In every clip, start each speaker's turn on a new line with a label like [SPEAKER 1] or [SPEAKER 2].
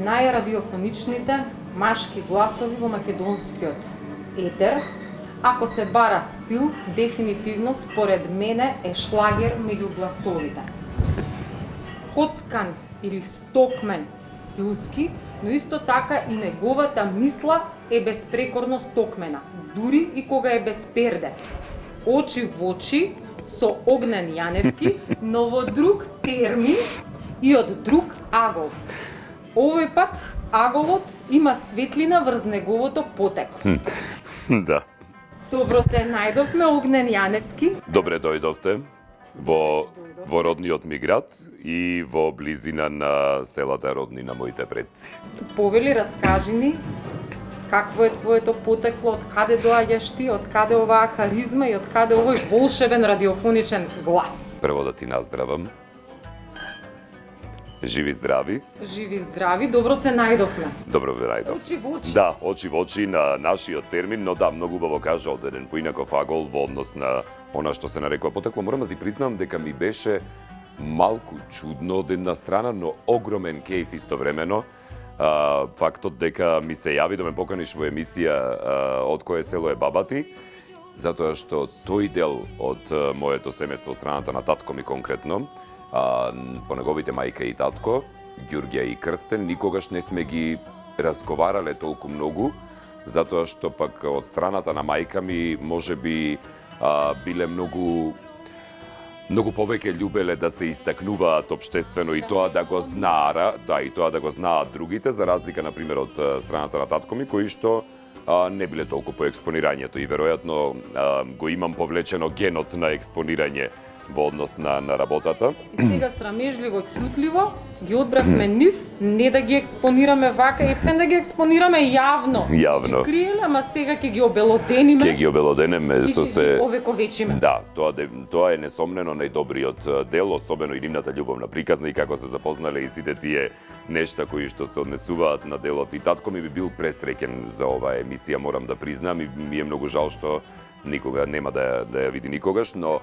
[SPEAKER 1] најрадиофоничните машки гласови во македонскиот етер. Ако се бара стил, дефинитивно според мене е шлагер меѓу гласовите. Скоцкан или стокмен стилски, но исто така и неговата мисла е безпрекорно стокмена, дури и кога е без перде. Очи в очи со Огнен Јаневски, но во друг термин и од друг агол. Овој пат аголот има светлина врз неговото потекло.
[SPEAKER 2] Да.
[SPEAKER 1] Добро те најдовме, Огнен Јаневски.
[SPEAKER 2] Добре дојдовте во родниот ми град и во близина на селата родни на моите предци.
[SPEAKER 1] Повели, раскажи ни какво е твоето потекло, од каде доаѓаш ти, од каде оваа харизма и од каде овој волшебен радиофоничен глас.
[SPEAKER 2] Прво да ти наздравам. Живи здрави.
[SPEAKER 1] Живи здрави, добро се најдовме.
[SPEAKER 2] Добро ве најдов.
[SPEAKER 1] Очи в очи.
[SPEAKER 2] Да, очи в очи на нашиот термин, но да, многу убаво кажа од еден поинаков агол во однос на она што се нарекува потекло. Морам да ти признам дека ми беше малку чудно од една страна, но огромен кејф истовремено. Фактот дека ми се јави да ме поканиш во емисија од кое село е баба ти, затоа што тој дел од моето семејство од страната на татко ми конкретно, по неговите мајка и татко, Ѓурѓа и Крстен, никогаш не сме ги разговарале толку многу, затоа што пак од страната на мајка ми можеби биле многу повеќе љубеле да се истакнуваат општествено и тоа да го знаат другите, за разлика на пример од страната на татко ми, кои што не биле толку по експонирањето и веројатно го имам повлечено генот на експонирање во однос на работата.
[SPEAKER 1] И сега срамежливо, ќутливо ги одбравме нив, не да ги експонираме вака, ептен да ги експонираме јавно.
[SPEAKER 2] Јавно.
[SPEAKER 1] Ги криеле, ама сега ќе ги обелодениме.
[SPEAKER 2] Ќе ги обелоденеме со се.
[SPEAKER 1] Ќе ги овековечиме.
[SPEAKER 2] Да, тоа е несомнено најдобриот дел, особено и нивната љубовна приказна и како се запознале и сите тие нешта кои што се однесуваат на делот. И татко ми би бил пресреќен за оваа емисија, морам да признам, и ми е многу жал што никога нема да ја види никогаш, но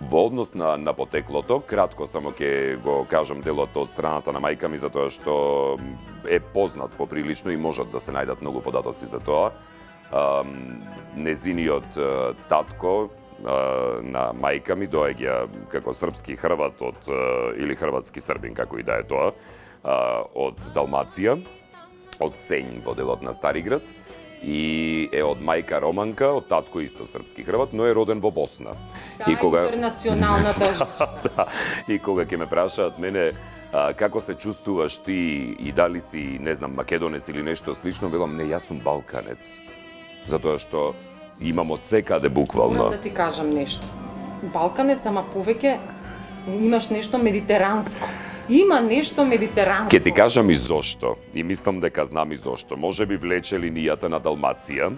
[SPEAKER 2] во однос на потеклото, кратко само ќе го кажам делот од страната на мајка ми, затоа што е познат поприлично и можат да се најдат многу податоци за тоа. Незиниот татко на мајка ми доаѓа како српски хрват или хрватски србин, како и да е тоа, од Далмација, од Сењ во делот на Стариград, и е од мајка романка, од татко исто српски хрват, но е роден во Босна.
[SPEAKER 1] И кога интернационалната жичка.
[SPEAKER 2] Да, и кога ќе ме прашаат мене како се чувствуваш ти и дали си, не знам, македонец или нешто слично, велам не, јас сум балканец. Затоа што имам од секаде буквално.
[SPEAKER 1] Морам да ти кажам нешто. Балканец, ама повеќе имаш нешто медитеранско. Има нешто медитеранско.
[SPEAKER 2] Ке ти кажам и зошто. И мислам дека знам и зошто. Може би влече линијата на Далмација,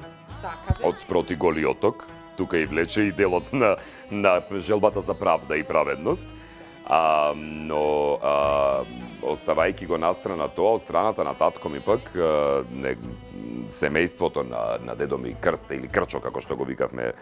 [SPEAKER 2] од спроти Голи оток. Тука и влече и делот на желбата за правда и праведност. Но оставајќи го настрана тоа, од страната на татко ми пак, семејството на дедо ми Крсте или Крчо, како што го викавме,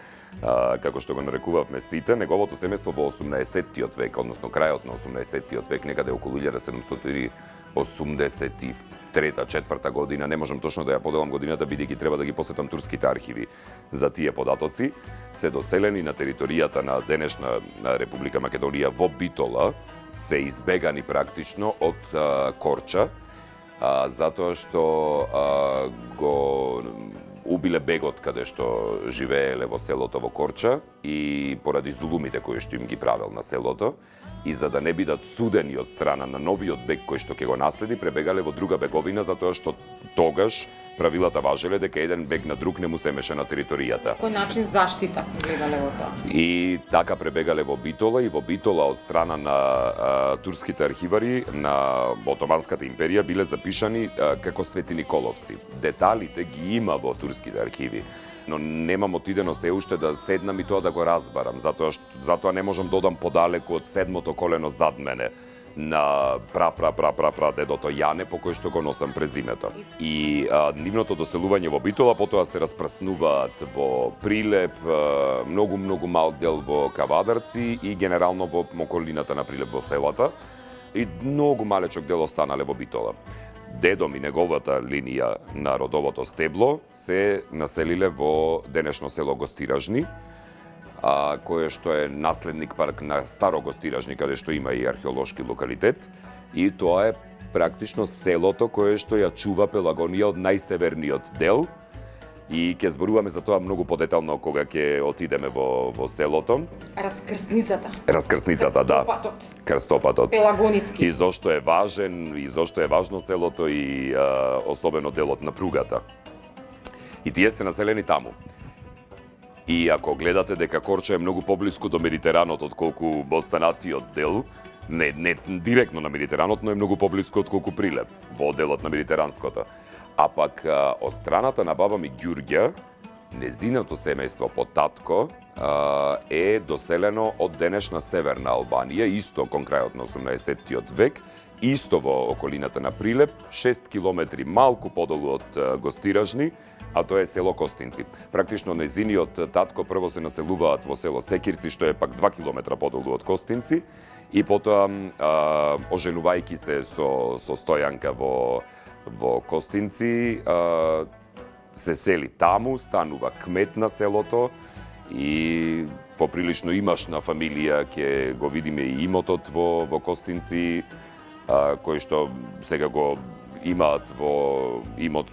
[SPEAKER 2] како што го нарекувавме сите, неговото семејство во 18-тиот век, односно крајот на 18-тиот век, некаде околу 1783-4 година, не можам точно да ја поделам годината, бидејќи треба да ги посетам турските архиви за тие податоци, се доселени на територијата на денешна Република Македонија во Битола, се избегани практично од Корча, затоа што го убиле бегот каде што живееле во селото во Корча и поради зулумите кои што им ги правел на селото, и за да не бидат судени од страна на новиот бег кој што ќе го наследи, пребегале во друга беговина, затоа што тогаш правилата важеле дека еден бег на друг не му се меша на територијата.
[SPEAKER 1] Кој начин заштита гледале во тоа?
[SPEAKER 2] И така пребегале во Битола, и во Битола од страна на турските архивари на Отоманската империја биле запишани како Свети Николовци. Деталите ги има во турските архиви, но немам отидено се уште да седнам и тоа да го разбарам, затоа не можам да одам подалеку од седмото колено зад мене на дедото Јане, по кој што го носам презимето. И нивното доселување во Битола потоа се распрснуваат во Прилеп, многу малк дел во Кавадарци и генерално во околината на Прилеп во селата. и многу малечок дел останале во Битола. Дедом и неговата линија на родовото стебло се населиле во денешно село Гостиражни, кое што е наследник парк на Старо Гостиражни, каде што има и археолошки локалитет, и тоа е практично селото кое што ја чува Пелагонија од најсеверниот дел, и ќе зборуваме за тоа многу подетално кога ќе отидеме во селото. Раскрсницата, да. Крстопатот.
[SPEAKER 1] Пелагониски.
[SPEAKER 2] И зошто е важен, и зошто е важно селото и особено делот на пругата. И тие се населени таму. И ако гледате дека Корча е многу поблиску до Медитеранот отколку останатиот дел, не директно на Медитеранот, но е многу поблиску отколку Прилеп, во делот на Медитеранското. А пак од страната на баба ми Ѓурѓа, незиното семејство по татко е доселено од денешна Северна Албанија, исто кон крајот на 18-тиот век, исто во околината на Прилеп, 6 километри малку подолу од Гостиражни, а тоа е село Костинци. Практично незиниот татко прво се населуваат во село Секирци, што е пак 2 километра подолу од Костинци, и потоа оженувајќи се со Стојанка во Костинци, се сели таму, станува кмет на селото и поприлично имашна фамилија, ќе го видиме и имотот во Костинци, кој што сега го имаат во имот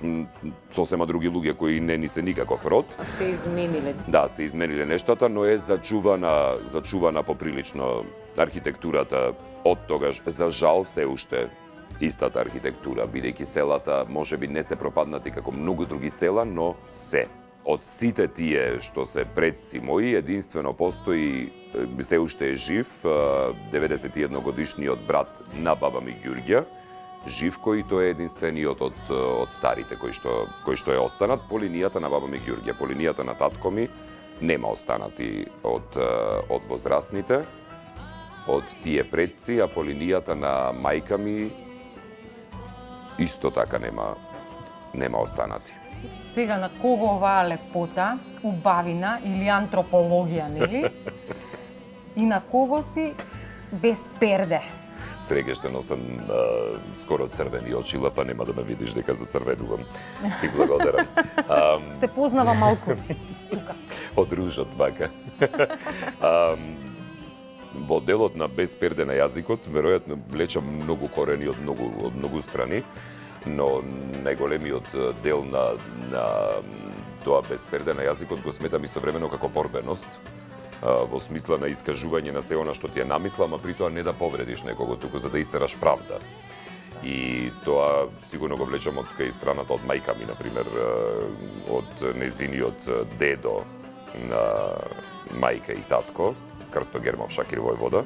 [SPEAKER 2] сосема други луѓе кои не ни се никаков род.
[SPEAKER 1] Се измениле.
[SPEAKER 2] Да, се измениле нештата, но е зачувана поприлично архитектурата од тогаш. За жал се уште истата архитектура, бидејќи селата можеби не се пропаднати како многу други села, но се. Од сите тие што се предци мои, единствено постои, се уште е жив, 91 годишниот брат на баба ми Ѓурѓа, жив, кој тоа е единствениот од старите кои што е останат по линијата на баба ми Ѓурѓа. По линијата на татко ми нема останати од возрастните, од тие предци, а по линијата на мајка ми исто така нема останати.
[SPEAKER 3] Сега на кого оваа лепота, убавина или антропологија, нели? И на кого си без перде?
[SPEAKER 2] Среќа што носам скоро црвени очила, па нема да ме видиш дека зацрвенувам. Ти благодарам.
[SPEAKER 3] Се познава малку тука.
[SPEAKER 2] Од ружот вака. Во делот на без перде на јазикот, веројатно влечам многу корени од многу страни, но најголемиот дел на тоа без перде на јазикот го сметам истовремено како борбеност, во смисла на искажување на се она што ти е намисла, ама при тоа не да повредиш некого, туку за да истераш правда. И тоа сигурно го влечам од кај страната од мајка ми, например, од незиниот дедо на мајка и татко, Крсто Гермов Шакир војвода,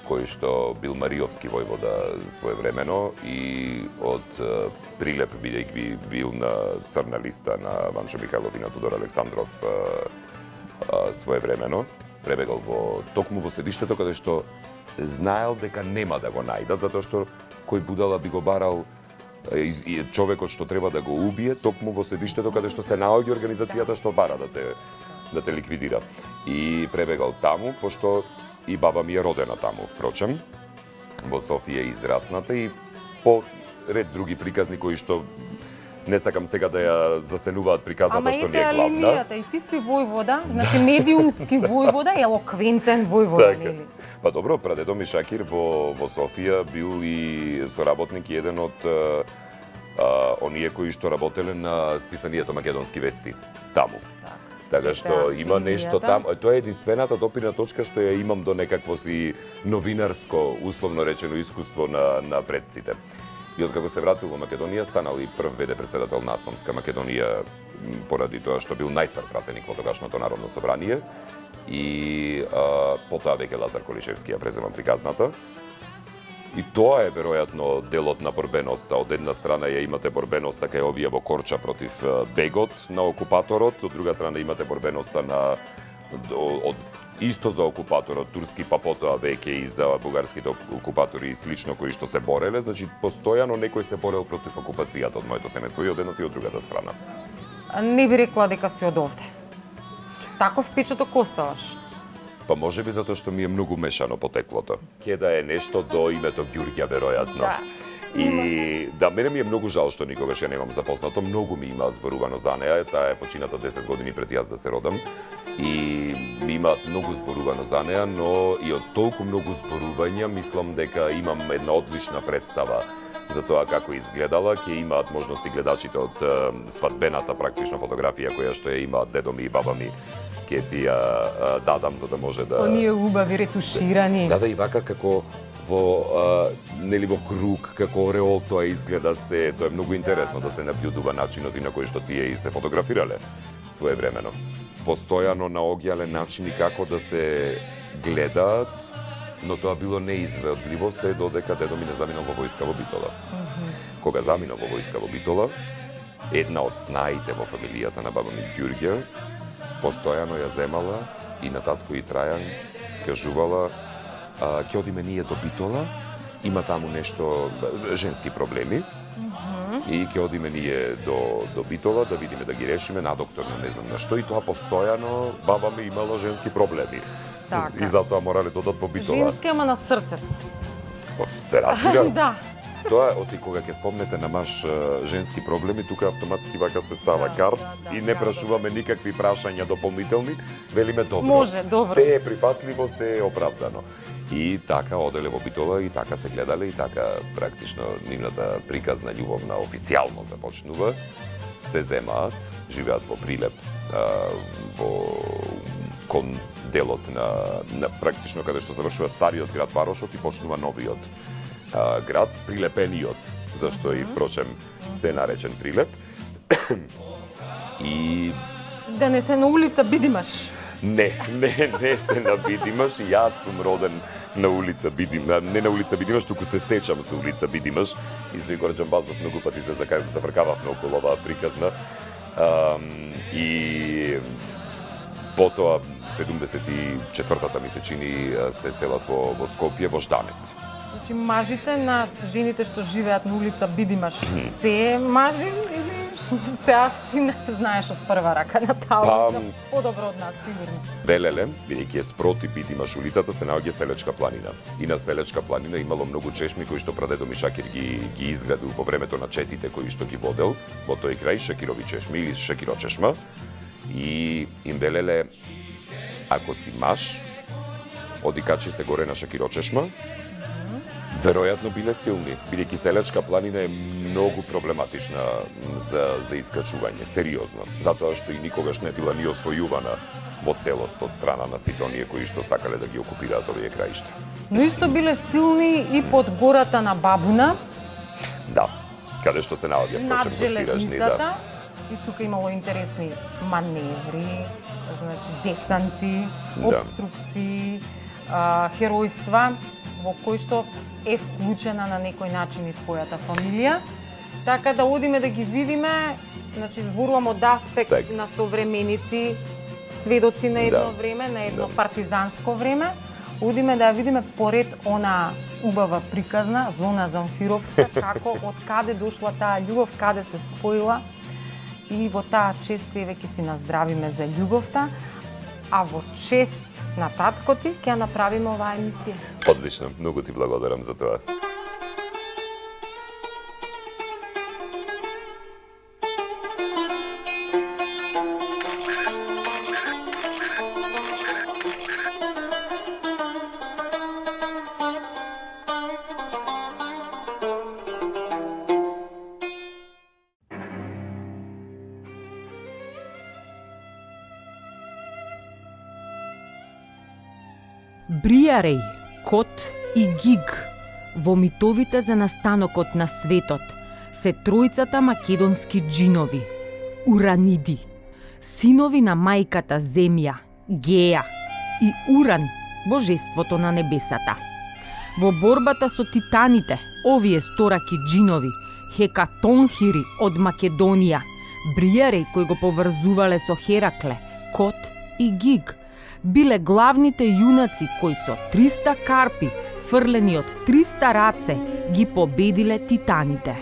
[SPEAKER 2] кој што бил Мариовски војвода своевремено и од Прилеп, бидејќи бил на црна листа на Ванчо Михајлов и на Тодор Александров своевремено, пребегал токму во седиштето каде што знаел дека нема да го најдат, затоа што кој будала би го барал човекот што треба да го убие токму во седиштето каде што се наоѓа организацијата што бара да те ликвидира. И пребегал таму, пошто и баба ми е родена таму, впрочем, во Софија е израсната и по ред други приказни кои што не сакам сега да ја засенуваат приказната што не е главна.
[SPEAKER 3] Ама линијата, и ти си војвода, значи медиумски војвода, елоквентен војвода, нели?
[SPEAKER 2] Па добро, прадедо ми Шакир во Софија бил и соработник и еден од оние кои што работеле на списанието Македонски вести таму. Така што има нешто там, тоа е единствената допирна точка што ја имам до некакво си новинарско, условно речено, искуство на предците. И откако се вратил во Македонија, станал и прв ВД председател на Автономска Македонија, поради тоа што бил најстар пратеник во тогашното Народно собрание, и потоа веќе Лазар Колишевски ја презема приказната. И тоа е веројатно делот на борбеноста. Од една страна ја имате борбеноста кај овие во Корча против бегот на окупаторот, од друга страна имате борбеноста исто за окупаторот турски, па потоа веќе и за бугарските окупатори и слично кои што се бореле, значи постојано некој се борел против окупацијата од моето семејство и од едната и од другата страна.
[SPEAKER 3] Не би рекла дека си од овде. Таков впечаток оставаш.
[SPEAKER 2] Па може би затоа што ми е многу мешано потеклото. Ке да е нешто до името Ѓурѓа веројатно.
[SPEAKER 3] Да.
[SPEAKER 2] И да, мене ми е многу жал што никогаш ја немам запознато, многу ми има зборувано за неа, таа е почината 10 години пред јас да се родам и ми имаат многу зборувано за неа, но и од толку многу зборувања мислам дека имам една одлична представа за тоа како изгледала, ќе имаат можности гледачите од свадбената практично фотографија која што ја имаат дедо ми и баба ми, ќе ти ја дадам за да може да...
[SPEAKER 3] Оние убави ретуширани.
[SPEAKER 2] Да, и вака како во нели во круг, како ореол тоа изгледа се, тоа е многу интересно да се набљудува начинот и на кој што тие и се фотографирале своевремено. Постојано наоѓале начини како да се гледаат, но тоа било неизведливо се додека дедо ми не заминал во војска во Битола. Кога заминал во војска во Битола, една од снаите во фамилијата на баба ми Ѓурѓа постојано ја земала и на татко и Трајан кажувала ќе одиме ние до Битола, има таму нешто женски проблеми и ќе одиме ние до Битола да видиме да ги решиме на доктор, не знам на што, и тоа постојано баба ми имала женски проблеми.
[SPEAKER 3] Така.
[SPEAKER 2] И затоа морале да одат во Битола.
[SPEAKER 3] Женски, ама на срцето.
[SPEAKER 2] Се разбира.
[SPEAKER 3] Да.
[SPEAKER 2] Тоа оти кога ќе спомнете на маш женски проблеми, тука автоматски вака се става карт и не прашуваме никакви прашања дополнителни, велиме добро.
[SPEAKER 3] Може, добро.
[SPEAKER 2] Се е прифатливо, се е оправдано. И така оделе во Битола и така се гледале и така практично нивната приказна љубовна официјално започнува. Се земаат, живеат во Прилеп, кон делот на практично каде што завршува стариот град Варошот и почнува новиот град, Прилепениот, зашто и впрочем се е наречен Прилеп. И
[SPEAKER 3] Да не се на улица Бидимаш.
[SPEAKER 2] не се на Бидимаш, јас сум роден на улица Бидимаш, не на улица Бидимаш, туку се сечам со улица Бидимаш и со Игор Џамбазов многу пати се завркававме околу оваа приказна. И потоа 74-та ми се чини се селат во Скопје, во Жданец.
[SPEAKER 3] Значи, мажите на жените што живеат на улица Бидимаш се мажи или сега ти не знаеш од прва рака на таа улица? Подобро од нас, сигурно.
[SPEAKER 2] Велеле, бидејќи е спроти Бидимаш улицата, се наоѓа Селечка планина. И на Селечка планина имало многу чешми кои што прадедо ми Шакир ги изградил во времето на четите кои што ги водел во тој крај, Шакирови чешми или Шакирочешма. И им велеле, ако си маж, оди качи се горе на Шакирочешма, веројатно биле силни, бидејќи Селечка планина е многу проблематична за искачување, сериозно, затоа што и никогаш не била ни освојувана во целост од страна на сите оние кои што сакале да ги окупираат овие краишта.
[SPEAKER 3] Но исто биле силни и под гората на Бабуна,
[SPEAKER 2] Да, каде што се наоѓа
[SPEAKER 3] над
[SPEAKER 2] впрочем гостиражни,
[SPEAKER 3] железницата.
[SPEAKER 2] да.
[SPEAKER 3] И тука имало интересни маневри, значи десанти, обструкции, херојства, во кои што е вклучена на некој начин и твојата фамилија. Така да одиме да ги видиме, значи зборувам од аспект на современици, сведоци на едно време, на едно партизанско време. Одиме да ја видиме поред она убава приказна, Зона Замфировска, како од каде дошла таа љубов, каде се споила. И во таа чест еве ќе си наздравиме за љубовта, а во чест на татко ти ќе ја направиме оваа емисија.
[SPEAKER 2] Одлично, многу ти благодарам за тоа.
[SPEAKER 1] Бријареј, Кот и Гиг во митовите за настанокот на светот се тројцата македонски џинови, Ураниди, синови на мајката Земја, Геја и Уран, божеството на небесата. Во борбата со титаните, овие стораки џинови, Хекатонхири од Македонија, Бријареј кој го поврзувале со Херакле, Кот и Гиг, биле главните јунаци кои со 300 карпи, фрлени од 300 раце, ги победиле титаните.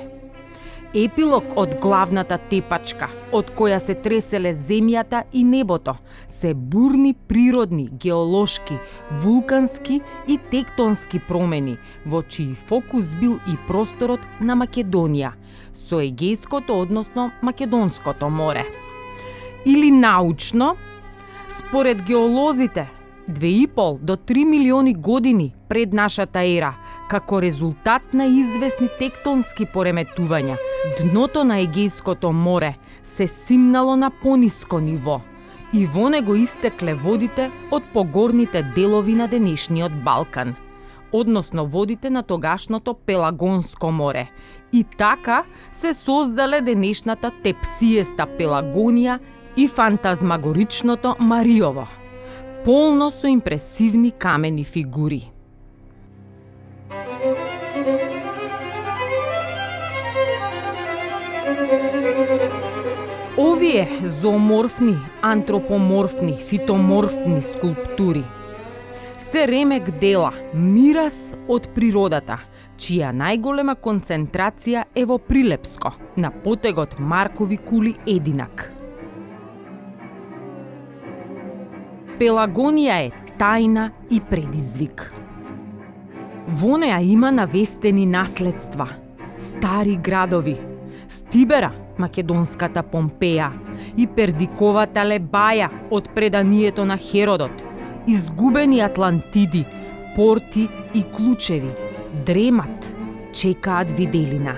[SPEAKER 1] Епилог од главната тепачка, од која се треселе земјата и небото, се бурни природни, геолошки, вулкански и тектонски промени, во чиј фокус бил и просторот на Македонија, со Егејското, односно Македонското море. Или научно, според геолозите, 2,5 до 3 милиони години пред нашата ера, како резултат на известни тектонски пореметувања, дното на Егејското море се симнало на пониско ниво и во него истекле водите од погорните делови на денешниот Балкан, односно водите на тогашното Пелагонско море. И така се создале денешната тепсиеста Пелагонија и фантазмагоричното Мариово, полно со импресивни камени фигури. Овие зооморфни, антропоморфни, фитоморфни скулптури се ремек дела, мирас од природата, чија најголема концентрација е во Прилепско, на потегот Маркови кули Единак. Пелагонија е тајна и предизвик. Во неа има навестени наследства, стари градови, Стибера, македонската Помпеја, и Пердиковата Лебаја од преданието на Херодот, изгубени Атлантиди, порти и клучеви, дремат, чекаат виделина.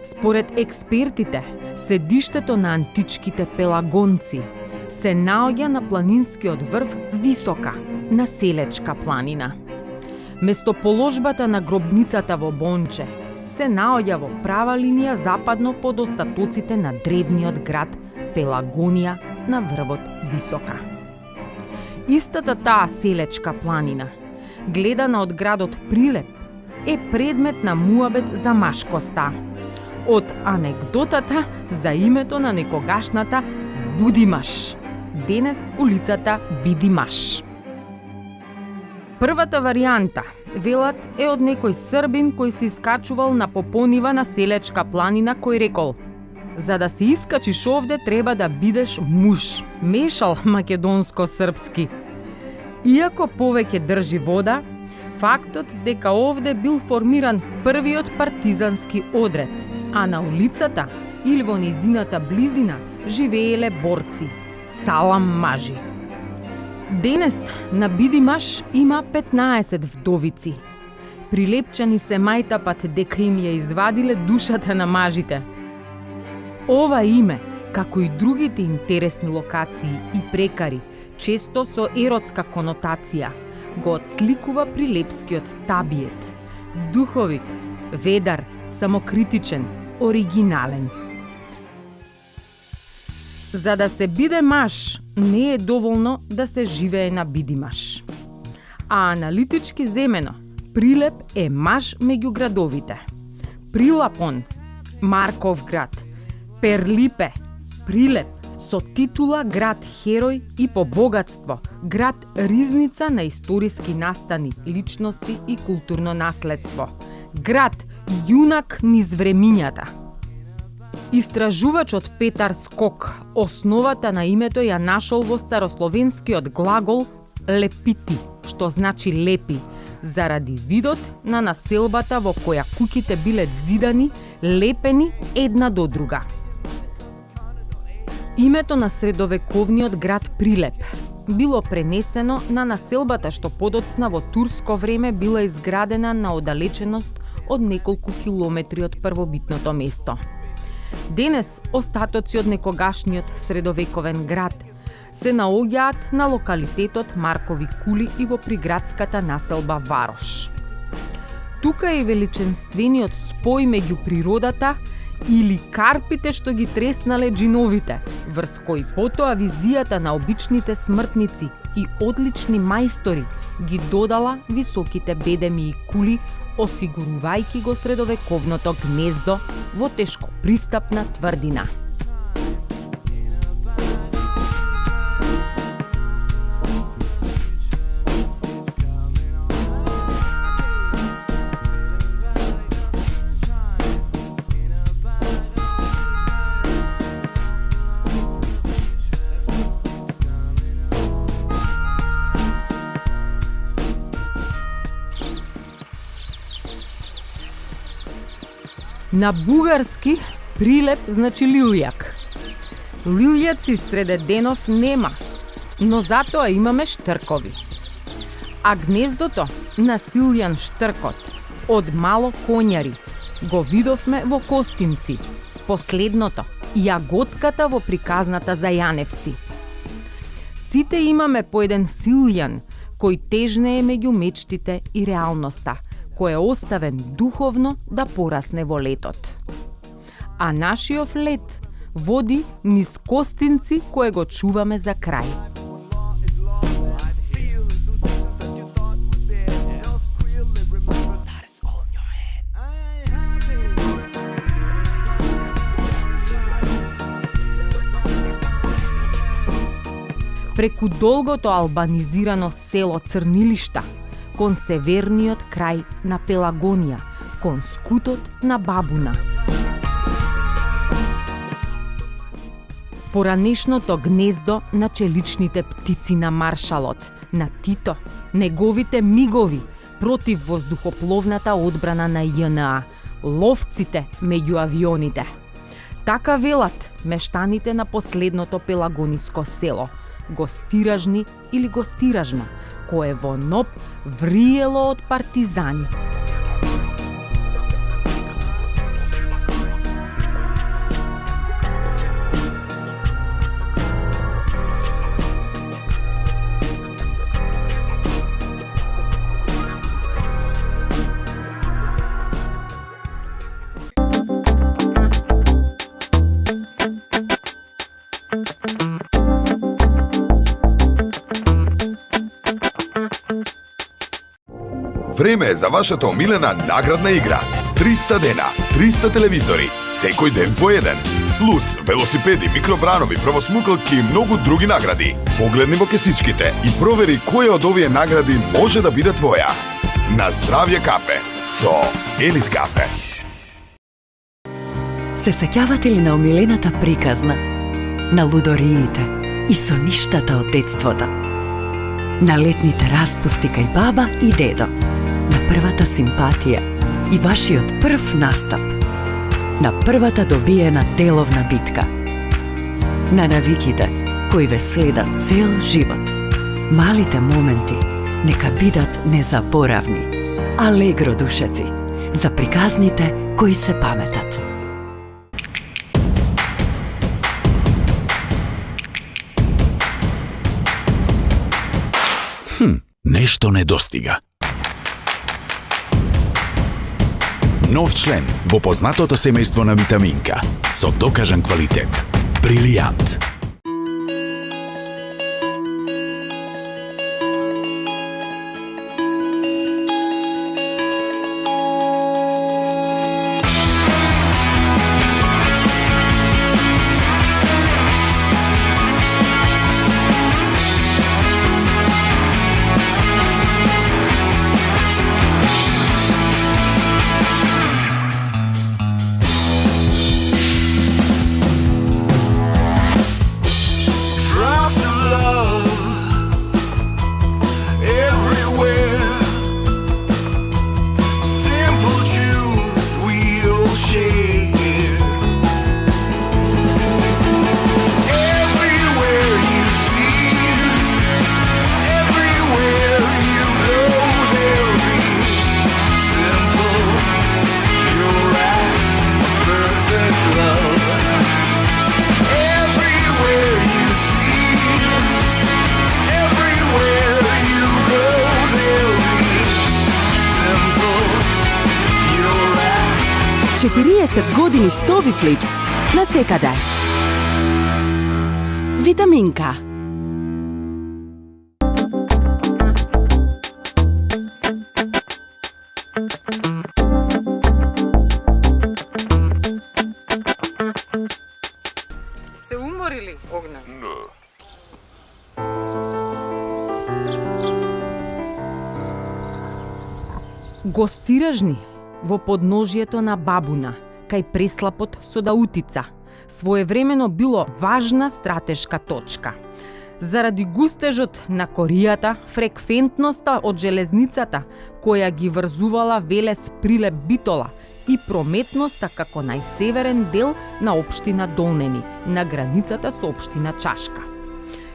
[SPEAKER 1] Според експертите, седиштето на античките пелагонци се наоѓа на планинскиот врв Висока, на Селечка планина. Местоположбата на гробницата во Бонче се наоѓа во права линија западно под остатоците на древниот град Пелагонија на врвот Висока. Истата таа Селечка планина, гледана од градот Прилеп, е предмет на муабет за машкоста, од анегдотата за името на некогашната Будимаш, денес улицата Бидимаш. Првата варијанта, велат, е од некој србин кој се искачувал на попонива на Селечка планина, кој рекол: за да се искачиш овде треба да бидеш муж. Мешал македонско-српски. Иако повеќе држи вода, фактот дека овде бил формиран првиот партизански одред, а на улицата или во нејзината близина живееле борци, салам мажи. Денес на Бидимаш има 15 вдовици. Прилепчани се мајтапат дека им ја извадиле душата на мажите. Ова име, како и другите интересни локации и прекари, често со еротска конотација, го отсликува прилепскиот табиет. Духовит, ведар, самокритичен, оригинален. За да се биде маж, не е доволно да се живее на Бидимаш. А аналитички земено, Прилеп е маж меѓу градовите. Прилапон, Марковград, Перлипе, Прилеп, со титула град Херој и по богатство, град ризница на историски настани, личности и културно наследство. Град јунак низ времињата. Истражувачот Петар Скок основата на името ја нашол во старословенскиот глагол лепити, што значи лепи, заради видот на населбата во која куќите биле зидани, лепени една до друга. Името на средовековниот град Прилеп било пренесено на населбата што подоцна во турско време била изградена на оддалеченост од неколку километри од првобитното место. Денес остатоци од некогашниот средовековен град се наоѓаат на локалитетот Маркови кули и во приградската населба Варош. Тука е величенствениот спој меѓу природата или карпите што ги треснале джиновите, врз кои потоа визијата на обичните смртници и одлични мајстори ги додала високите бедеми и кули, осигурувајќи го средовековното гнездо во тешко пристапна тврдина. На бугарски прилеп значи лилјак. Лилјаци среде денов нема, но затоа имаме штркови. А гнездото на Силјан штркот од мало конјари го видовме во Костинци, последното, јаготката во приказната за Јаневци. Сите имаме по еден Силјан кој тежнее меѓу мечтите и реалноста, кој е оставен духовно да порасне во летот. А нашиот лет води низ Костинци кое го чуваме за крај. Преку долгото албанизирано село Црнилишта, кон северниот крај на Пелагонија, кон скутот на Бабуна. Поранешното гнездо на челичните птици на маршалот, на Тито, неговите мигови против воздухопловната одбрана на ЈНА, ловците меѓу авионите. Така велат мештаните на последното пелагониско село, Гостиражни или Гостиражна, кое во НОП вриело од партизани.
[SPEAKER 4] Време е за вашата омилена наградна игра. 300 дена, 300 телевизори, секој ден по еден. Плюс велосипеди, микробранови, правосмукалки и многу други награди. Погледни во кесичките и провери која од овие награди може да биде твоја. На здравје кафе со Елит кафе.
[SPEAKER 5] Се сеќавате ли на омилената приказна, на лудориите и соништата од детството? На летните распусти кај баба и дедо, на првата симпатија и вашиот прв настап, на првата добиена деловна битка, на навиките кои ве следат цел живот. Малите моменти нека бидат незаборавни, алегро душеци, за приказните кои се паметат.
[SPEAKER 6] Нешто недостига. Нов член во познатото семејство на витаминка со докажан квалитет. Брилијант.
[SPEAKER 5] Години Стови Флипс на секаде. Витаминка.
[SPEAKER 1] Се уморили, Огне? Гостиражни во подножието на Бабуна, кај преслапот со Даутица, своевремено било важна стратешка точка. Заради густежот на коријата, фреквентноста од железницата, која ги врзувала Велес Прилеп Битола и прометноста како најсеверен дел на општина Долнени, на границата со општина Чашка.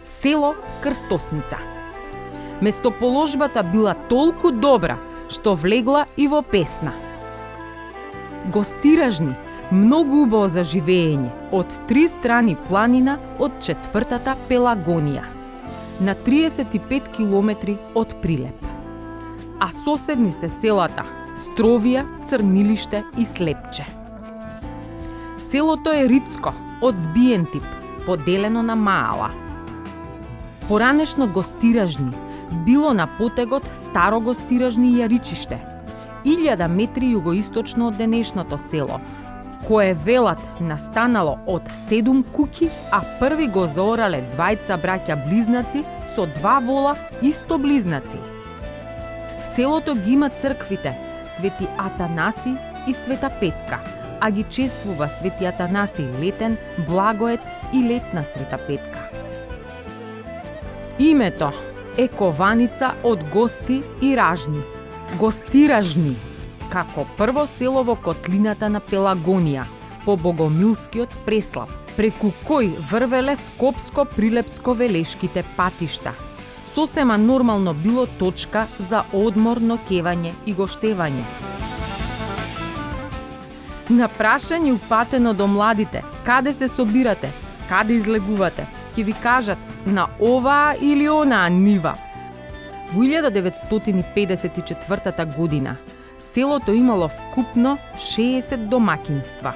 [SPEAKER 1] Село Крстосница. Местоположбата била толку добра, што влегла и во песна. Гостиражни, многу убаво за живеење, од 3 страни планина од 4-та Пелагонија, на 35 километри од Прилеп. А соседни се селата Стровија, Црнилиште и Слепче. Селото е рицко, од збиен тип, поделено на маала. Поранешно Гостиражни било на потегот Старо Гостиражни и Јаричиште, 1000 метри југоисточно од денешното село, кое велат настанало од 7 куќи, а први го заорале двајца браќа близнаци со 2 вола исто близнаци. Селото ги има црквите Свети Атанаси и Света Петка, а ги чествува Свети Атанаси Летен, Благоец и Летна Света Петка. Името е кованица од гости и ражни. Гостиражни, како прво село во котлината на Пелагонија, по Богомилскиот преслав, преку кој врвеле Скопско-Прилепско-Велешките патишта. Сосема нормално било точка за одмор, ноќевање и гоштевање. На прашање упатено до младите, каде се собирате, каде излегувате, ќе ви кажат на оваа или онаа нива. Во 1954 година селото имало вкупно 60 домакинства.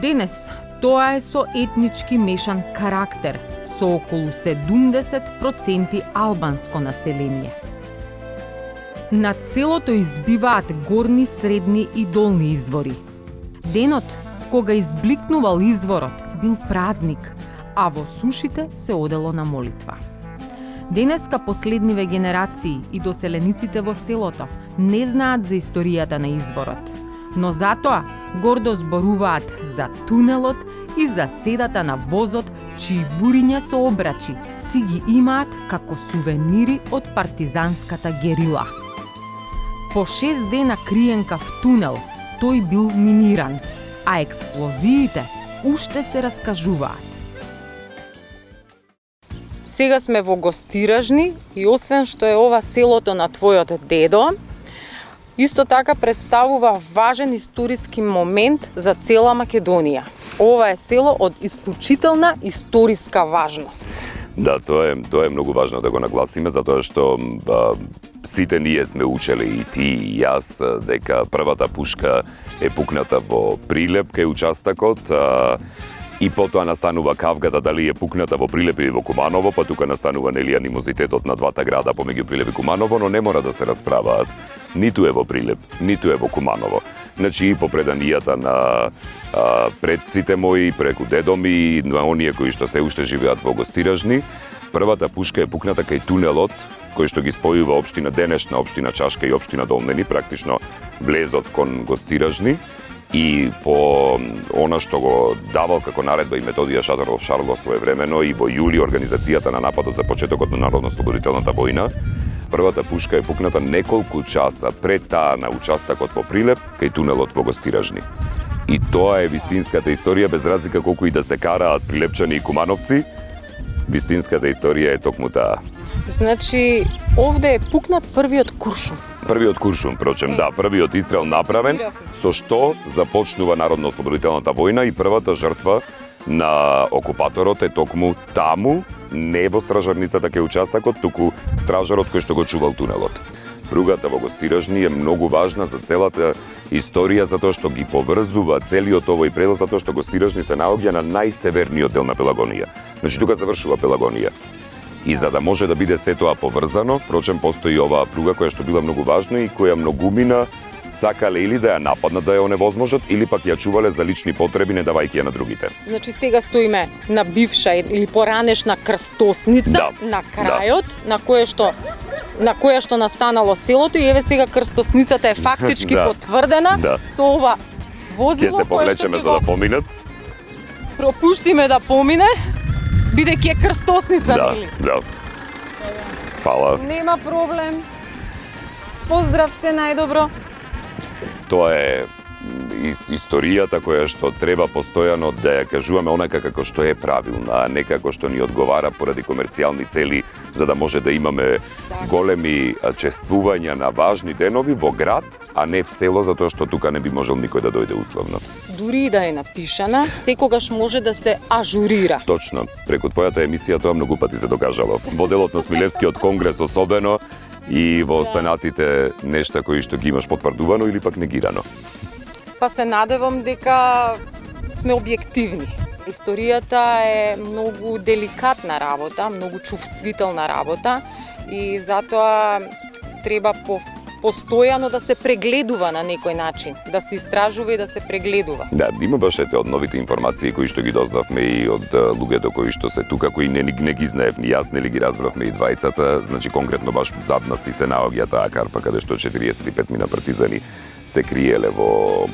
[SPEAKER 1] Денес тоа е со етнички мешан карактер, со околу 70% албанско население. Над селото избиваат горни, средни и долни извори. Денот кога избликнувал изворот бил празник, а во сушите се одело на молитва. Денеска последниве генерации и доселениците во селото не знаат за историјата на изворот, но затоа гордо зборуваат за тунелот и за седата на возот, чии буриња со обрачи си ги имаат како сувенири од партизанската герила. По 6 дена криенка в тунел, тој бил миниран, а експлозиите уште се раскажуваат. Сега сме во Гостиражни и освен што е ова селото на твојот дедо, исто така представува важен историски момент за цела Македонија. Ова е село од исклучителна историска важност.
[SPEAKER 2] Да, тоа е многу важно да го нагласиме, затоа што сите ние сме учели, и ти и јас, дека првата пушка е пукната во Прилеп кај участакот, и потоа настанува кавгата дали е пукната во Прилеп или во Куманово, па тука настанува нели анимозитетот на двата града помеѓу Прилеп и Куманово, но не мора да се расправаат. Ниту е во Прилеп, ниту е во Куманово. Значи и по преданијата на предците мои, преку дедо ми, на оние кои што се уште живеат во Гостиражни, првата пушка е пукната кај тунелот, кој што ги спојува општина денешна, општина Чашка и општина Долнени, практично влезот кон Гостиражни. И по она што го давал како наредба и Методија Шаторов Шарло своевремено и во јули организацијата на нападот за почетокот на Народно-ослободителната војна, првата пушка е пукната неколку часа пред таа на участакот во Прилеп кај тунелот во Гостиражни. И тоа е вистинската историја, без разлика колку и да се караат прилепчани и кумановци, вистинската историја е токму таа.
[SPEAKER 1] Значи, овде е пукнат првиот куршум.
[SPEAKER 2] Првиот куршум, прочем, да, првиот истрел направен, со што започнува Народно-ослободителната војна и првата жртва на окупаторот е токму таму, не во стражарницата кај участакот, туку стражарот кој што го чувал тунелот. Пругата во Гостиражни е многу важна за целата историја, затоа што ги поврзува целиот овој пределот, затоа што Гостиражни се наоѓа на најсеверниот дел на Пелагонија. Значи, тука завршува Пелагонија. И за да може да биде се тоа поврзано, впрочем, постои оваа пруга која што била многу важна и која многумина сакале или да ја нападнат да ја оневозможат, или пак ја чувале за лични потреби, не давајќи ја на другите.
[SPEAKER 1] Значи сега стоиме на бивша или поранешна крстосница, на крајот, на која што настанало селото, и еве сега крстосницата е фактички потврдена со ова возило.
[SPEAKER 2] Ќе се повлечеме за да поминат.
[SPEAKER 1] Пропуштиме да помине, бидејќи е крстосница, нели?
[SPEAKER 2] Да. Фала.
[SPEAKER 1] Нема проблем. Поздрав, се најдобро.
[SPEAKER 2] Тоа е историјата која што треба постојано да ја кажуваме онака како што е правилна, а не како што ни одговара поради комерцијални цели, за да може да имаме големи чествувања на важни денови во град, а не в село, затоа што тука не би можел никој да дојде условно.
[SPEAKER 1] Дури и да е напишана, секогаш може да се ажурира.
[SPEAKER 2] Точно, преку твојата емисија тоа многу пати се докажало. Во делот на Смилевскиот конгрес особено и во останатите нешта кои што ги имаш потврдувано или пак негирано.
[SPEAKER 1] Па се надевам дека сме објективни. Историјата е многу деликатна работа, многу чувствителна работа и затоа треба постојано да се прегледува на некој начин, да се истражува и да се прегледува.
[SPEAKER 2] Да, има баш ете од новите информации кои што ги дознавме и од луѓето кои што се тука, кои не ги знаев ни јас, нели ги разбравме и двајцата, значи конкретно баш зад нас и се наоѓа таа карпа каде што 45 мина партизани се криеле во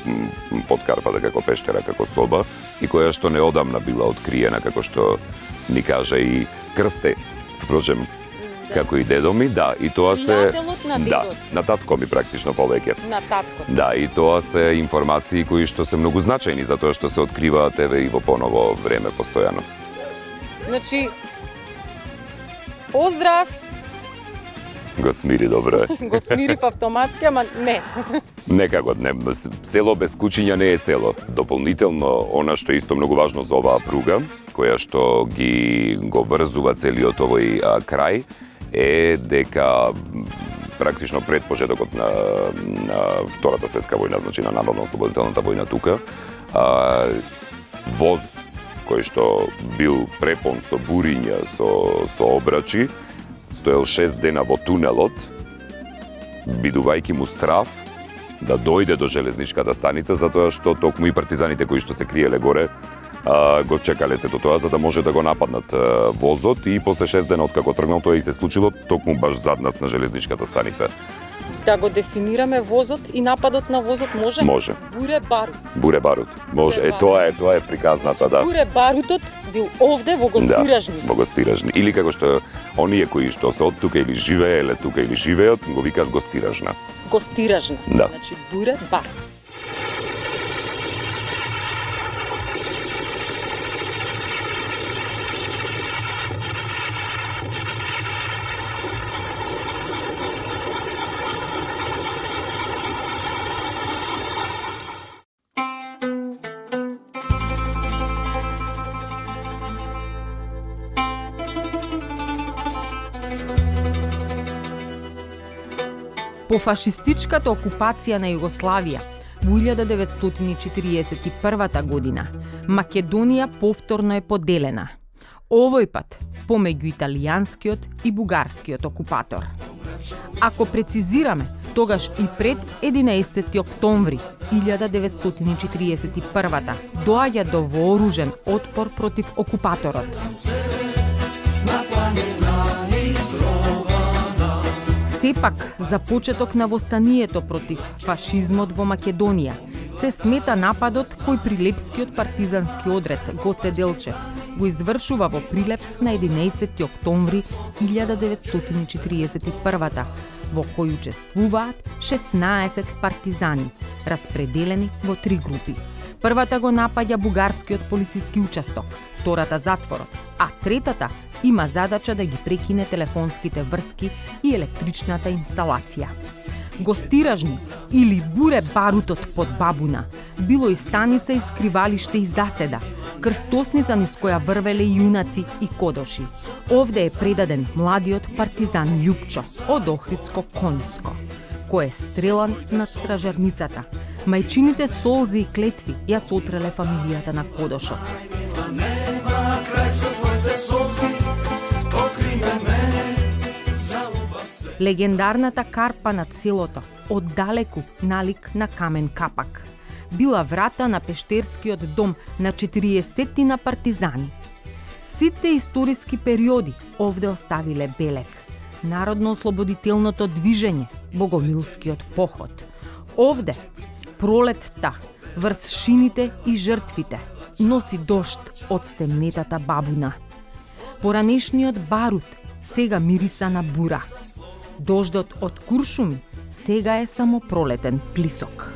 [SPEAKER 2] под карпата како пештера, како соба и која што неодамна била откриена, како што ни кажа и Крсте. Впрочем, како и дедо ми, да, и тоа се
[SPEAKER 1] на
[SPEAKER 2] да, на татко ми практично повеќе.
[SPEAKER 1] На татко.
[SPEAKER 2] Да, и тоа се информации кои што се многу значајни затоа што се откриваат еве и во поново време постојано.
[SPEAKER 1] Значи поздрав.
[SPEAKER 2] Го смири добро е.
[SPEAKER 1] Го смири автоматски, ама не.
[SPEAKER 2] Некако не. Село без кучиња не е село. Дополнително, она што е исто многу важно за оваа пруга, која што го врзува целиот овој крај, е дека практично пред почетокот на Втората светска војна, значи на Народно-ослободителната војна тука, воз кој што бил препон со буриња, со обрачи, стоел 6 дена во тунелот, бидувајќи му страв да дојде до железничката станица, затоа што токму и партизаните кои што се криеле горе го чекале сето тоа за да може да го нападнат возот и после 6 дена откако тргнал тоа и се случило токму баш зад нас на железничката станица.
[SPEAKER 1] Да го дефинираме возот и нападот на возот може?
[SPEAKER 2] Може.
[SPEAKER 1] Буре барут.
[SPEAKER 2] Буре барут. Може. Тоа е приказната, да.
[SPEAKER 1] Буре барутот бил овде во Гостиражни.
[SPEAKER 2] Да, во Гостиражни. Или како што оние кои што се од тука или живееле тука или живеат, го викаат Гостиражна.
[SPEAKER 1] Гостиражна.
[SPEAKER 2] Да.
[SPEAKER 1] Значи буре барут.
[SPEAKER 3] По фашистичката окупација на Југославија во 1941 година, Македонија повторно е поделена. Овој пат помеѓу италијанскиот и бугарскиот окупатор. Ако прецизираме, тогаш и пред 11 октомври 1941 доаѓа до вооружен отпор против окупаторот. Сепак, за почеток на востанието против фашизмот во Македонија се смета нападот кој прилепскиот партизански одред Гоце Делчев го извршува во Прилеп на 11 октомври 1941 во кој учествуваат 16 партизани, распределени во 3 групи. Првата го напаѓа бугарскиот полициски участок, втората затворот, а третата има задача да ги прекине телефонските врски и електричната инсталација. Гостиражни или буре барутот под Бабуна било и станица и скривалиште и заседа, крстосница низ која врвеле јунаци и кодоши. Овде е предаден младиот партизан Љупчо од Охридско Конјско, кој е стрелан на стражарницата. Мајчините солзи и клетви ја сотреле фамилијата на Кодошот. Легендарната карпа над селото, оддалеку налик на камен капак, била врата на пештерскиот дом на 40 партизани. Сите историски периоди овде оставиле белег. Народно-ослободителното движење, Богомилскиот поход. Овде пролетта, врз шините и жртвите, носи дожд од стемнетата Бабуна. Поранешниот барут сега мириса на бура. Дождот од куршуми сега е само пролетен плисок.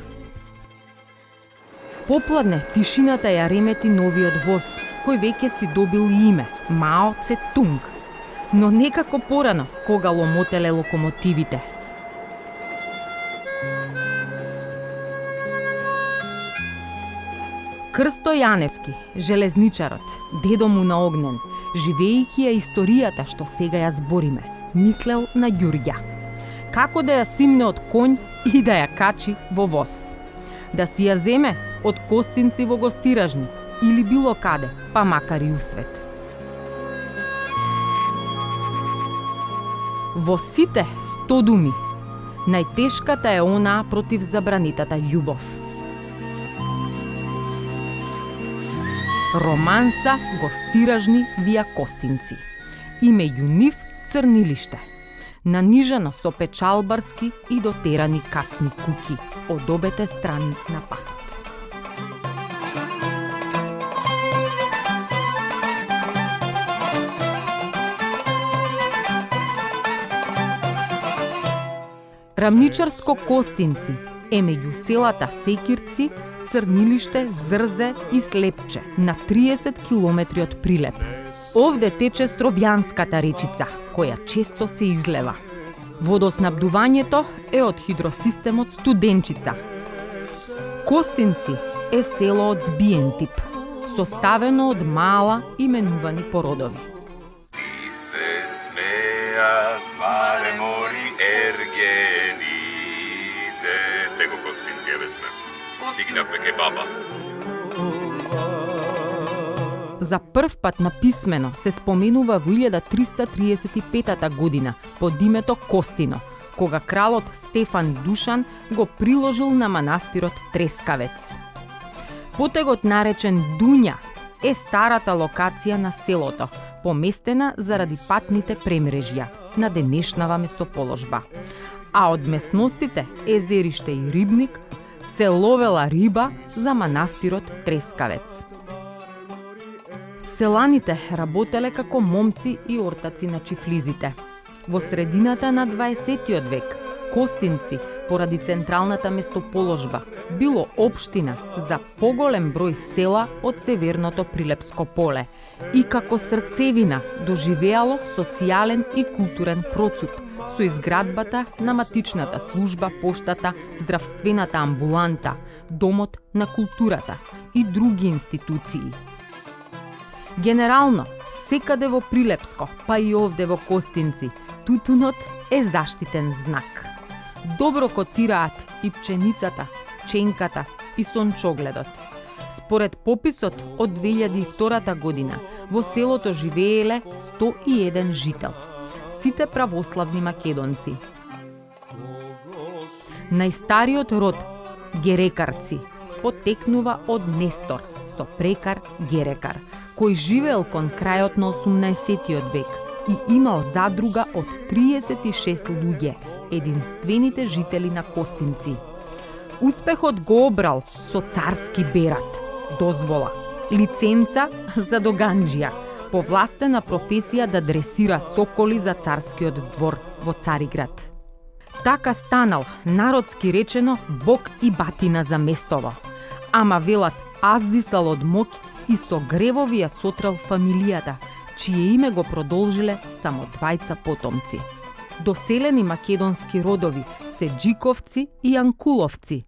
[SPEAKER 3] Попладне тишината ја ремети новиот воз, кој веќе си добил име Мао Цетунг, но некако порано, кога ломотеле локомотивите. Крсто Јаневски, железничарот, дедо му на Огнен, живеејќи ја историјата што сега ја збориме, мислел на ѓурѓа. Како да ја симне од конј и да ја качи во воз. Да си ја земе од Костинци во Гостиражни или било каде, па макар и у свет. Во сите 100 думи, најтешката е онаа против забранитата љубов. Романса Гостиражни вија Костинци и меѓу нив Црнилиште, нанижено со печалбарски и дотерани катни куќи од обете страни на патот. Рамничарско Костинци е меѓу селата Секирци, Црнилиште, Зрзе и Слепче, на 30 километри од Прилеп. Овде тече Стровјанската речица, која често се излева. Водоснабдувањето е од хидросистемот Студенчица. Костинци е село од збиен тип, составено од мала именувани породови.
[SPEAKER 2] Ти се смеат маремори ергените. Tego Kostincijeve sme. Стигнавме ке баба.
[SPEAKER 3] За прв пат написмено се споменува во 1335 година под името Костино, кога кралот Стефан Душан го приложил на манастирот Трескавец. Потегот наречен Дуња е старата локација на селото, поместена заради патните премрежја на денешнава местоположба. А од местностите Езериште и Рибник се ловела риба за манастирот Трескавец. Селаните работеле како момци и ортаци на чифлизите. Во средината на 20 век, Костинци, поради централната местоположба, било општина за поголем број села од северното Прилепско поле и како срцевина доживеало социјален и културен процут со изградбата на матичната служба, поштата, здравствената амбуланта, домот на културата и други институции. Генерално, секаде во Прилепско, па и овде во Костинци, тутунот е заштитен знак. Добро котираат и пченицата, ченката и сончогледот. Според пописот од 2002 година, во селото живееле 101 жител, сите православни македонци. Најстариот род, Герекарци, потекнува од Нестор, со прекар Герекар, кој живеел кон крајот на 18 век и имал задруга од 36 луѓе, единствените жители на Костинци. Успехот го обрал со царски берат, дозвола, лиценца за доганџија, повластена професија да дресира соколи за царскиот двор во Цариград. Така станал, народски речено, бог и батина за местово. Ама велат, аздисал од моќ и со гревови ја сотрел фамилијата, чие име го продолжиле само двајца потомци. Доселени македонски родови се Джиковци и Анкуловци.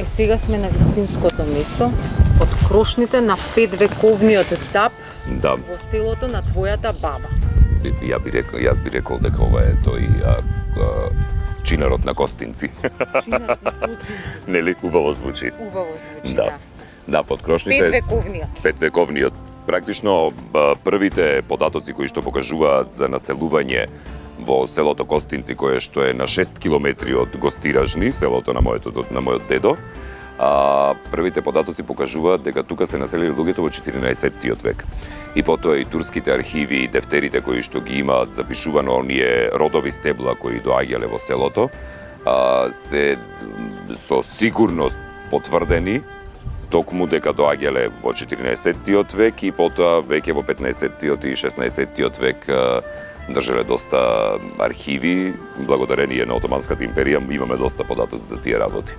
[SPEAKER 3] Сега сме на вистинското место, од крошните на 5-вековниот даб во селото на твојата баба.
[SPEAKER 2] Јас би рекол дека ова е тој чинарот на Костинци.
[SPEAKER 3] Чинарот на Костинци.
[SPEAKER 2] Нели, убаво звучи.
[SPEAKER 3] Убаво звучи,
[SPEAKER 2] да. Да, под крошните...
[SPEAKER 3] 5-вековниот.
[SPEAKER 2] 5-вековниот. Практично, првите податоци кои што покажуваат за населување во селото Костинци, кое што е на 6 километри од Гостиражни, селото на мојот дедо, Првите податоци покажуваат дека тука се населили луѓето во 14-тиот век. И потоа и турските архиви и дефтерите кои што ги имаат запишувано оние родови стебла кои доаѓале во селото, се со сигурност потврдени токму дека доаѓале во 14-тиот век и потоа веќе во 15-тиот и 16-тиот век држале доста архиви, благодарение на Отоманската империја имаме доста податоци за тие работи.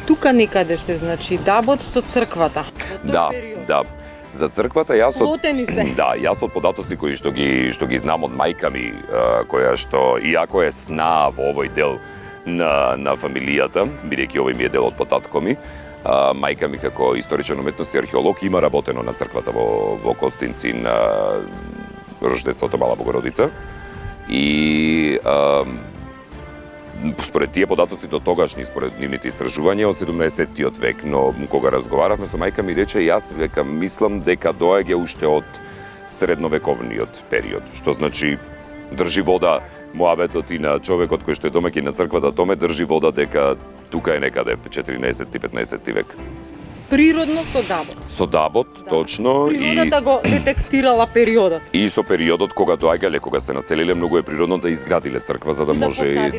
[SPEAKER 3] Тука некаде се значи дабот со црквата.
[SPEAKER 2] Да, да. За црквата јас
[SPEAKER 3] Сплотени се.
[SPEAKER 2] Да, јас од податоци кои што ги знам од мајка ми, која што иако е сна во овој дел на фамилијата, бидејќи овој ми е дел од потатко ми, мајка ми како историчен уметности археолог има работено на црквата во Костинци на Рождеството Мала Богородица. И според тие податоци до тогашни, според нивните истражувања од 17-тиот век, но кога разговаравме со мајка ми рече, јас века мислам дека доаѓа уште од средновековниот период, што значи држи вода муабетот и на човекот кој што е домаќин на црквата, томе држи вода дека тука е некаде 14-15 век.
[SPEAKER 3] Природно со дабот.
[SPEAKER 2] Со дабот, точно.
[SPEAKER 3] Природата го детектирала периодот.
[SPEAKER 2] И со периодот кога доаѓале, кога се населиле, многу е природно да изградиле црква за да може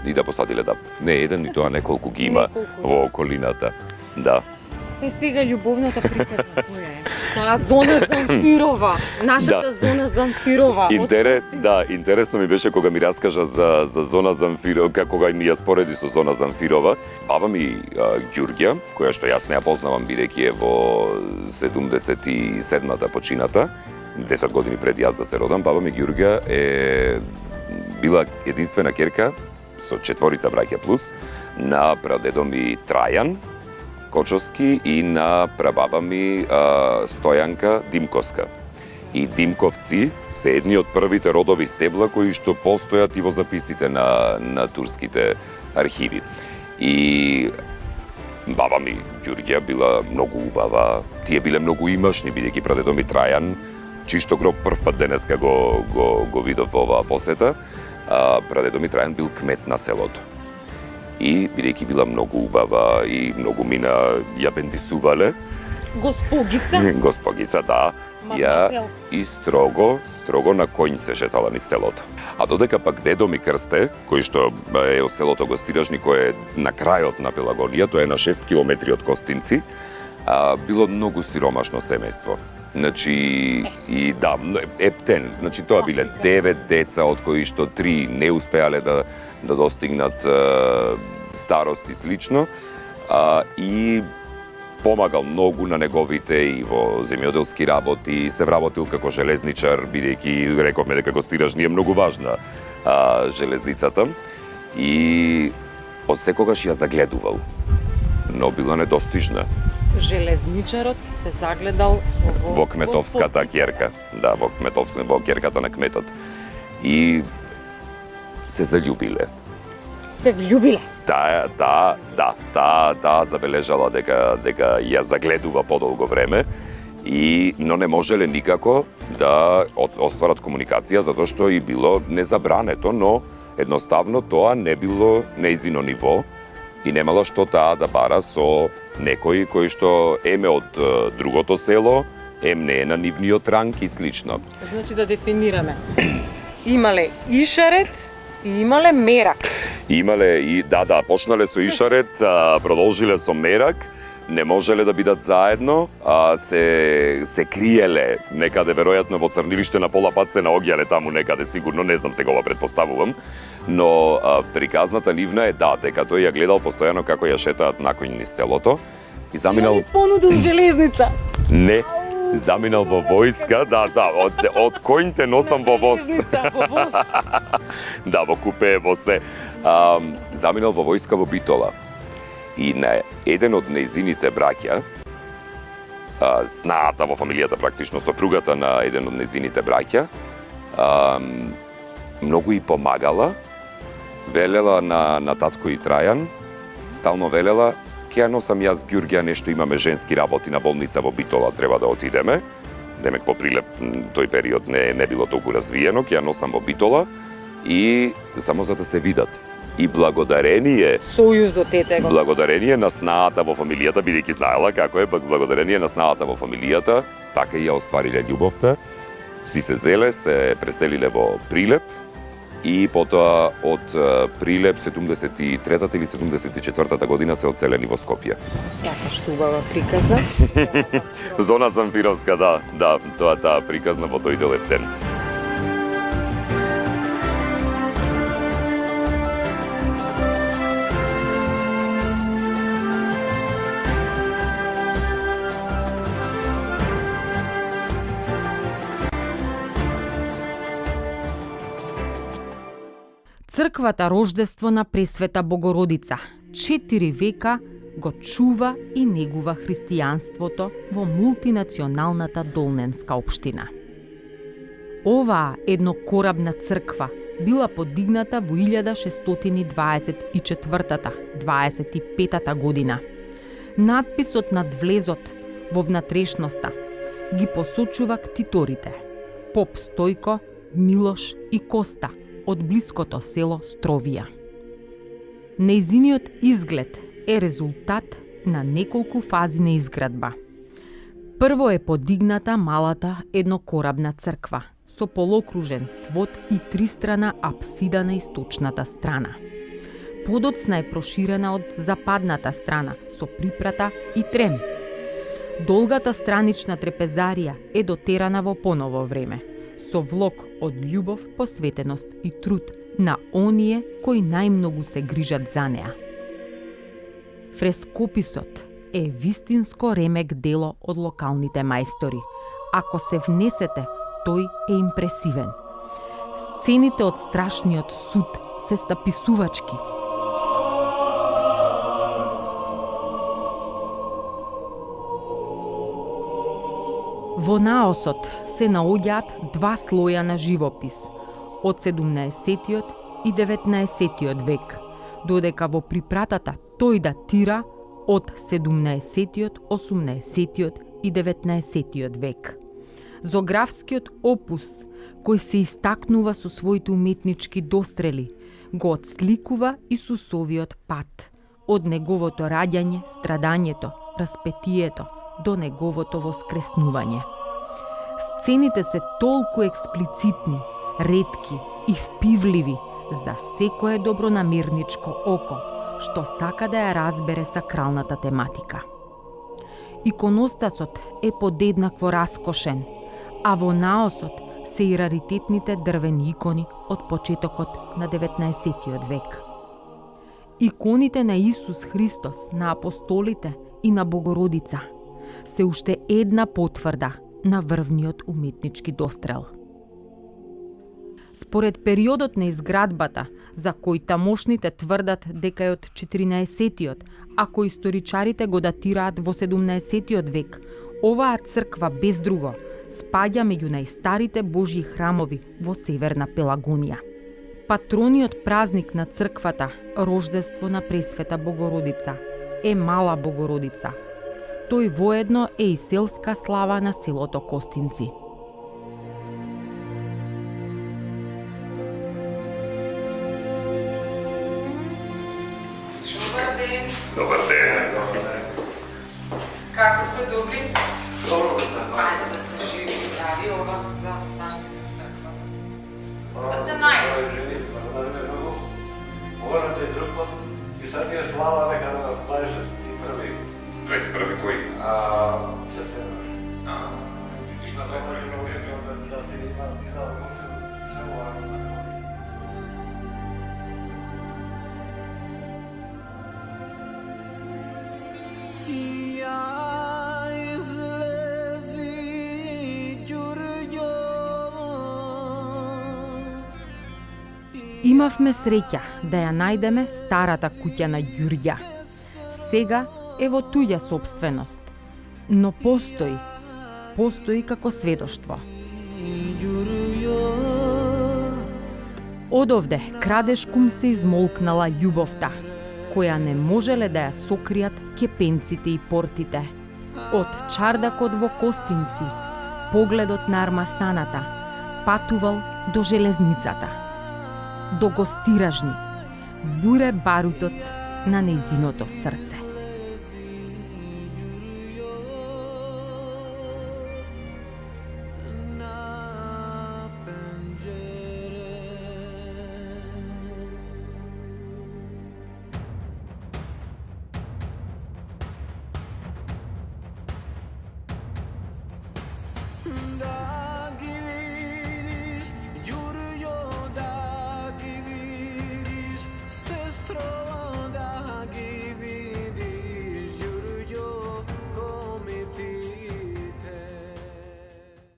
[SPEAKER 2] и да посадиле даб. Не еден, и тоа неколку ги има во околината. Да.
[SPEAKER 3] Е, сега љубовната приказна која е? Таа зона Замфирова, нашата зона Замфирова.
[SPEAKER 2] Интересно ми беше кога ми раскажа за зона Замфирова, кога ми ја спореди со зона Замфирова. Баба ми Ѓурѓа, која што јас не ја познавам бидејќи е во 77-та почината, 10 години пред јас да се родам, баба ми Ѓурѓа е била единствена ќерка со 4 браќа плюс на прадедо ми Трајан Кочовски и на прабаба ми Стојанка Димковска. И Димковци се едни од првите родови стебла кои што постојат и во записите на турските архиви. И баба ми Ѓурѓа била многу убава, тие биле многу имашни, бидејќи прадедо ми Трајан, чишто гроб прв пат денеска го видов во оваа посета, прадедо ми Трајан бил кмет на селото. И бидејќи била многу убава и многу мина ја бендисувале. Госпогица, да. Ја и строго на коњ се шетала низ селото. А додека пак дедо ми Крсте, кој што е од селото Гостиражни, кој е на крајот на Пелагонија, тоа е на 6 километри од Костинци, било многу сиромашно семејство. Значи, и да, ептен, значи тоа биле 9 деца, од кои што 3 не успеале да достигнат старост и слично, и помагал многу на неговите и во земјоделски работи, се вработил како железничар, бидејќи рековме дека Гостиражни е многу важна железницата, и од секогаш ја загледувал, но била недостижна.
[SPEAKER 3] Железничарот се загледал
[SPEAKER 2] во кметовската ќерка, да, во ќерката на кметот. И се заљубиле.
[SPEAKER 3] Се влюбиле.
[SPEAKER 2] Таа забележала дека ја загледува подолго време, но не можеле никако да остварат комуникација, затоа што и било незабрането, но едноставно тоа не било нејзино ниво и немало што таа да бара со некој кој што еме од другото село, не е на нивниот ранг и слично.
[SPEAKER 3] Значи да дефинираме. Имале ишарет и имале мерак.
[SPEAKER 2] Имале и почнале со ишарет, продолжиле со мерак, не можеле да бидат заедно, се криеле некаде веројатно во црнилиште на пола пат се наоѓале таму некаде, сигурно, не знам, сега ова предпоставувам, но приказната нивна е дека тој ја гледал постојано како ја шетаат на коњ низ селото и заминал
[SPEAKER 3] понудил железница.
[SPEAKER 2] Не, заминал во војска, од коњ те носам во воз. Да, во купе, во се. Заминал во војска во Битола. И на еден од нејзините браќа, снаата во фамилијата, практично сопругата на еден од нејзините браќа, многу и помагала, велела на татко и Трајан, стално велела, ќе ја носам јас Ѓурѓа, нешто имаме женски работи на болница во Битола, треба да отидеме. Демек во Прилеп тој период не било толку развиено, ќе ја носам во Битола и само за да се видат. И благодарение
[SPEAKER 3] Сојузот етего.
[SPEAKER 2] благодарение на снаата во фамилијата, бидејќи знаела како е, благодарение на снаата во фамилијата, така и ја оствариле љубовта. Си се зеле, се преселиле во Прилеп и потоа од Прилеп 73-та или 74-та година се одселени во Скопје.
[SPEAKER 3] Така што убава приказна.
[SPEAKER 2] Зона Замфировска, да, тоа таа приказна во тој леп ден.
[SPEAKER 1] Црквата Рождество на Пресвета Богородица 4 века го чува и негува христијанството во мултинационалната Долненска општина. Оваа еднокорабна црква била подигната во 1624-25 година. Надписот над влезот во внатрешноста ги посочува ктиторите Поп Стојко, Милош и Коста од блиското село Стровија. Нејзиниот изглед е резултат на неколку фази на изградба. Прво е подигната малата еднокорабна црква со полокружен свод и тристрана апсида на источната страна. Подоцна е проширена од западната страна со припрата и трем. Долгата странична трепезарија е дотерана во поново време, со влог од љубов, посветеност и труд на оние кои најмногу се грижат за неа. Фрескописот е вистинско ремек дело од локалните мајстори. Ако се внесете, тој е импресивен. Сцените од страшниот суд се стаписувачки. Во наосот се наоѓаат два слоја на живопис од 17 и 19 век, додека во припратата тој датира од 17, 18 и 19 век. Зографскиот опус, кој се истакнува со своите уметнички дострели, го отсликува Исусовиот пат, од неговото раѓање, страдањето, распетието до неговото воскреснување. Сцените се толку експлицитни, ретки и впивливи за секое добронамерничко око, што сака да ја разбере сакралната тематика. Иконостасот е подеднакво раскошен, а во наосот се и раритетните дрвени икони од почетокот на 19 век. Иконите на Исус Христос, на апостолите и на Богородица се уште една потврда на врвниот уметнички дострел. Според периодот на изградбата, за кој тамошните тврдат дека е од 14-тиот, а кој историчарите го датираат во 17 век, оваа црква без друго спаѓа меѓу најстарите Божји храмови во Северна Пелагонија. Патрониот празник на црквата, Рождество на Пресвета Богородица, е Мала Богородица. Тој воедно е и селска слава на селото Костинци.
[SPEAKER 2] Добар ден.
[SPEAKER 3] Како сте добри?
[SPEAKER 2] Добро,
[SPEAKER 3] Ајде да се живи и здрави ова за нашата црква. Да се најде.
[SPEAKER 7] Ова ти друг пат и сега ти е слава дека да направиш ти први.
[SPEAKER 2] 21 кој?
[SPEAKER 7] Септември.
[SPEAKER 2] Видиш на 21 септември.
[SPEAKER 7] Да ти има ти да само
[SPEAKER 1] Имавме среќа да ја најдеме старата куќа на Ѓурѓа. Сега е во туѓа сопственост, но постои како сведоштво. Одовде крадешкум се измолкнала љубовта, која не можеле да ја сокријат кепенците и портите. Од чардакот во Костинци, погледот на армасаната патувал до железницата, до Гостиражни, буре барутот на нејзиното срце.